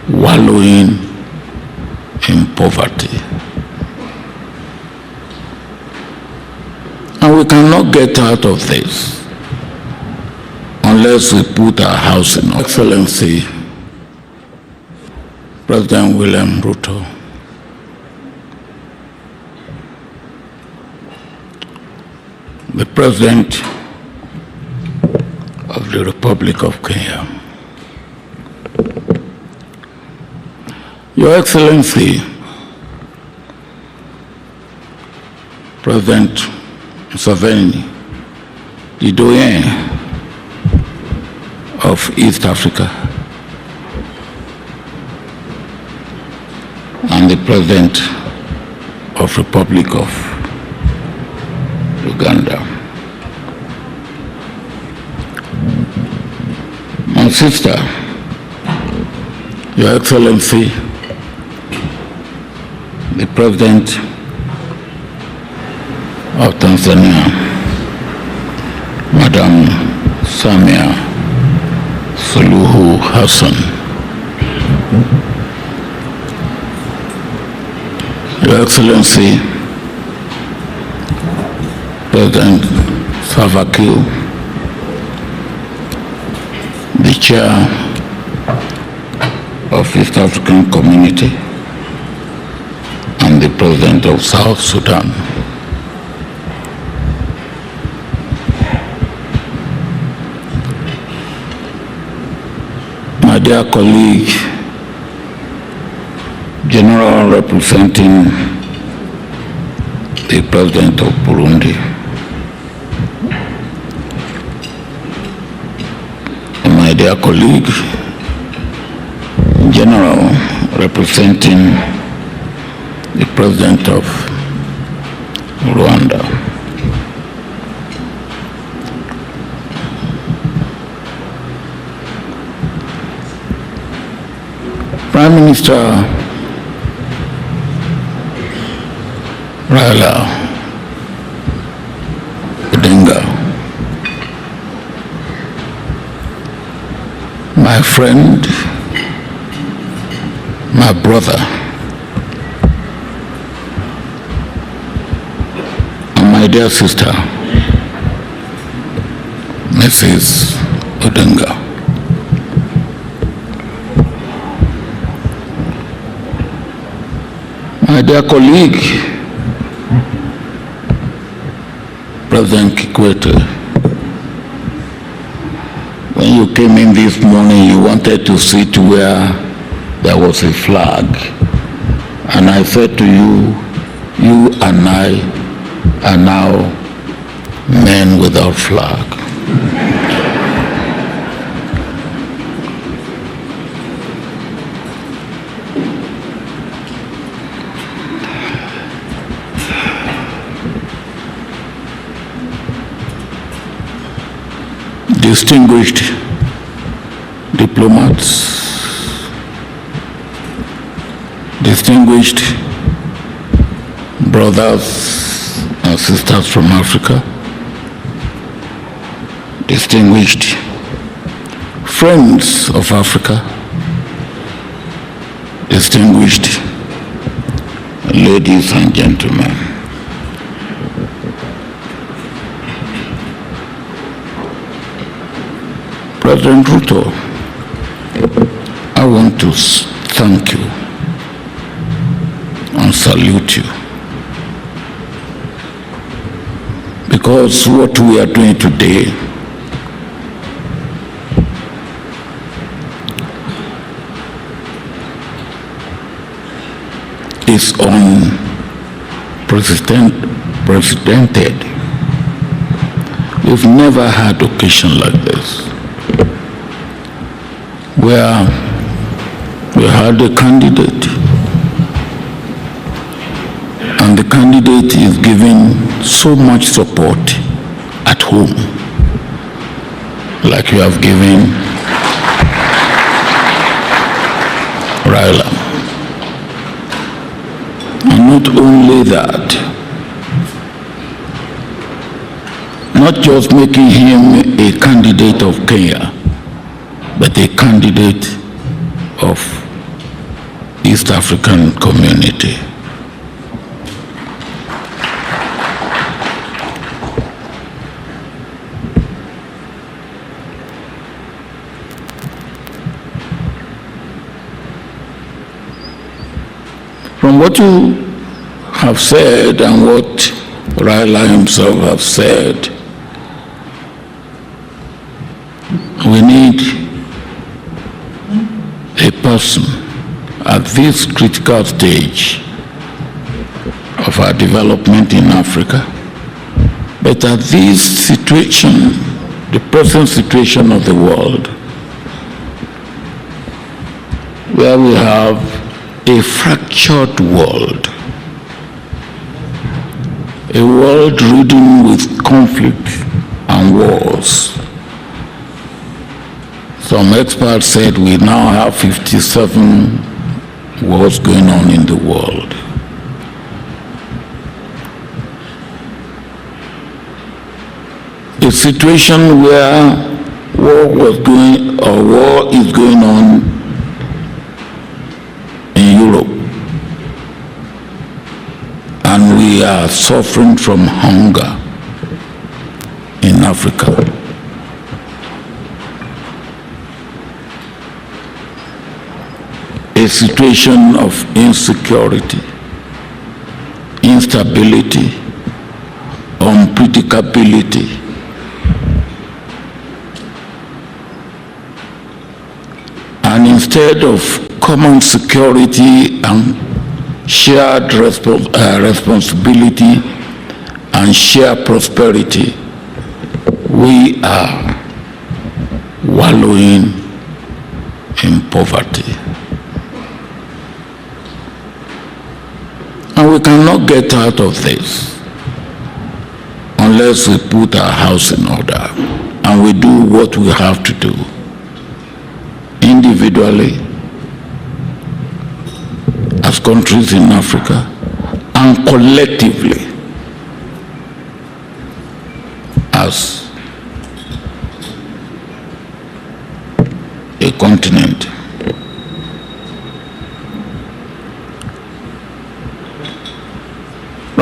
wallowing in poverty. And we cannot get out of this unless we put our house in order. Excellency, President William Ruto, the President of the Republic of Kenya, Your Excellency, President Museveni, the doyen of East Africa, and the President of Republic of Uganda. My sister, Your Excellency, the President of Tanzania, Madam Samia Suluhu Hassan, Your Excellency, President Salva Kiir, the Chair of East African Community, and the President of South Sudan. My dear colleague, General representing the President of Burundi, and my dear colleague, General representing the President of Rwanda. Prime Minister Raila, Odinga, my friend, my brother, and my dear sister, Mrs. Odinga. My dear colleague, President Kikwete, when you came in this morning, you wanted to sit where there was a flag. And I said to you, you and I are now men without flag. Distinguished diplomats, distinguished brothers and sisters from Africa, distinguished friends of Africa, distinguished ladies and gentlemen. President Ruto, I want to thank you and salute you, because what we are doing today is unprecedented. We've never had occasion like this, where we had a candidate and the candidate is giving so much support at home, like you have given Raila. And not only that, not just making him a candidate of Kenya, but a candidate of East African community. From what you have said and what Raila himself has said, we need a person at this critical stage of our development in Africa, but at this situation, the present situation of the world, where we have a fractured world, a world ridden with conflict and wars. Some experts said we now have 57 wars going on in the world. A situation where war is going on in Europe, and we are suffering from hunger in Africa. A situation of insecurity, instability, unpredictability. And instead of common security and shared responsibility and shared prosperity, we are wallowing in poverty. And we cannot get out of this unless we put our house in order and we do what we have to do individually, as countries in Africa, and collectively as a continent.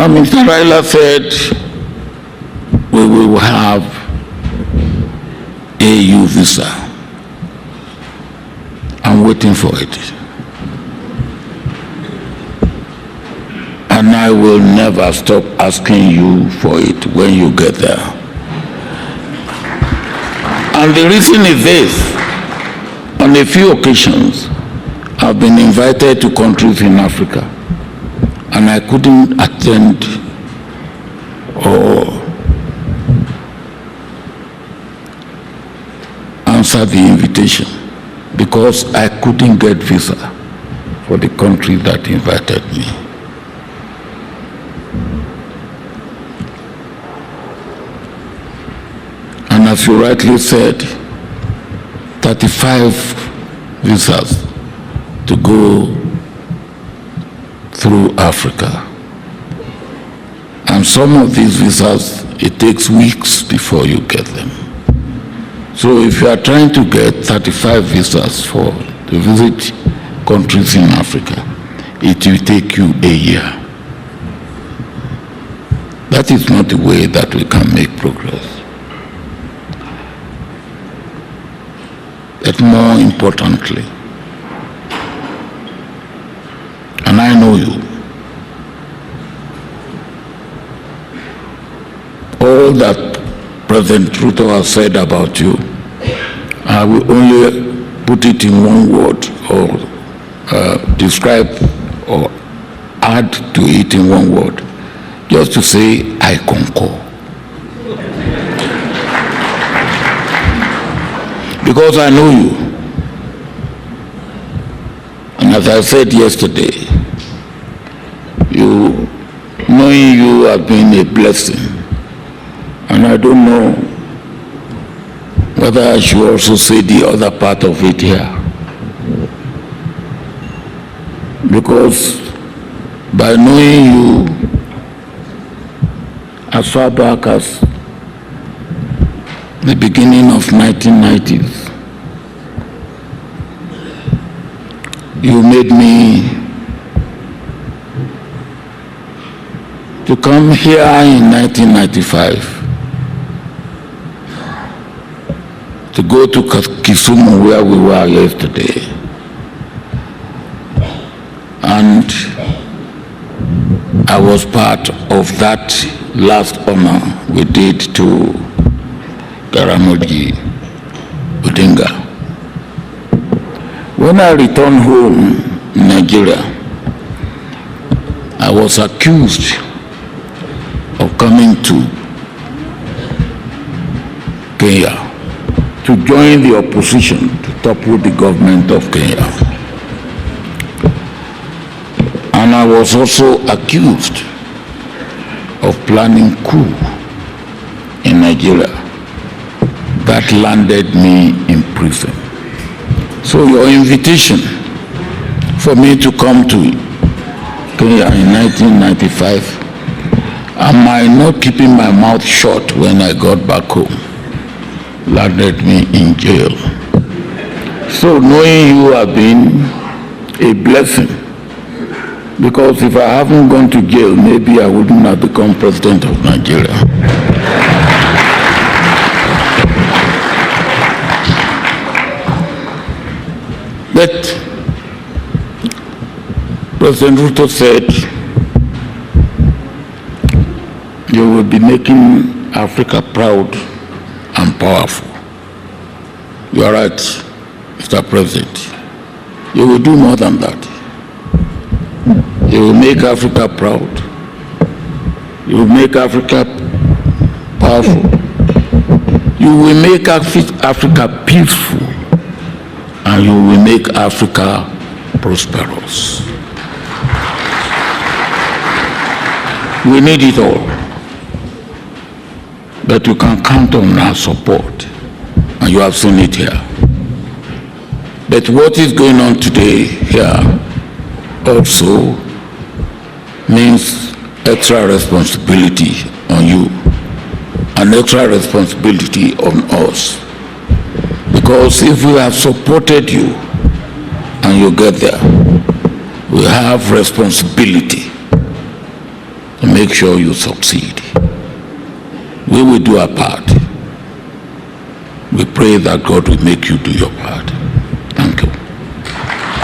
Mr. Raila said we will have AU visa. I'm waiting for it. And I will never stop asking you for it when you get there. And the reason is this. On a few occasions, I've been invited to countries in Africa, and I couldn't attend or answer the invitation because I couldn't get visa for the country that invited me. And as you rightly said, 35 visas to go through Africa. And some of these visas, it takes weeks before you get them. So if you are trying to get 35 visas to visit countries in Africa, it will take you a year. That is not the way that we can make progress. But more importantly, and I know you, all that President Ruto has said about you, I will only put it in one word or describe or add to it in one word, just to say, I concur. Because I know you. And as I said yesterday, knowing you has been a blessing. And I don't know whether I should also say the other part of it here. Because by knowing you as far back as the beginning of 1990s, you made me come here in 1995 to go to Kisumu, where we were yesterday, and I was part of that last honor we did to Odinga. When I returned home in Nigeria, I was accused of coming to Kenya to join the opposition to topple the government of Kenya. And I was also accused of planning coup in Nigeria that landed me in prison. So your invitation for me to come to Kenya in 1995, am I not keeping my mouth shut when I got back home, landed me in jail. So knowing you have been a blessing, because if I haven't gone to jail, maybe I wouldn't have become president of Nigeria. But President Ruto said, you will be making Africa proud and powerful. You are right, Mr. President. You will do more than that. You will make Africa proud. You will make Africa powerful. You will make Africa peaceful. And you will make Africa prosperous. We need it all. But you can count on our support. And you have seen it here. But what is going on today here also means extra responsibility on you and extra responsibility on us. Because if we have supported you and you get there, we have responsibility to make sure you succeed. We will do our part. We pray that God will make you do your part.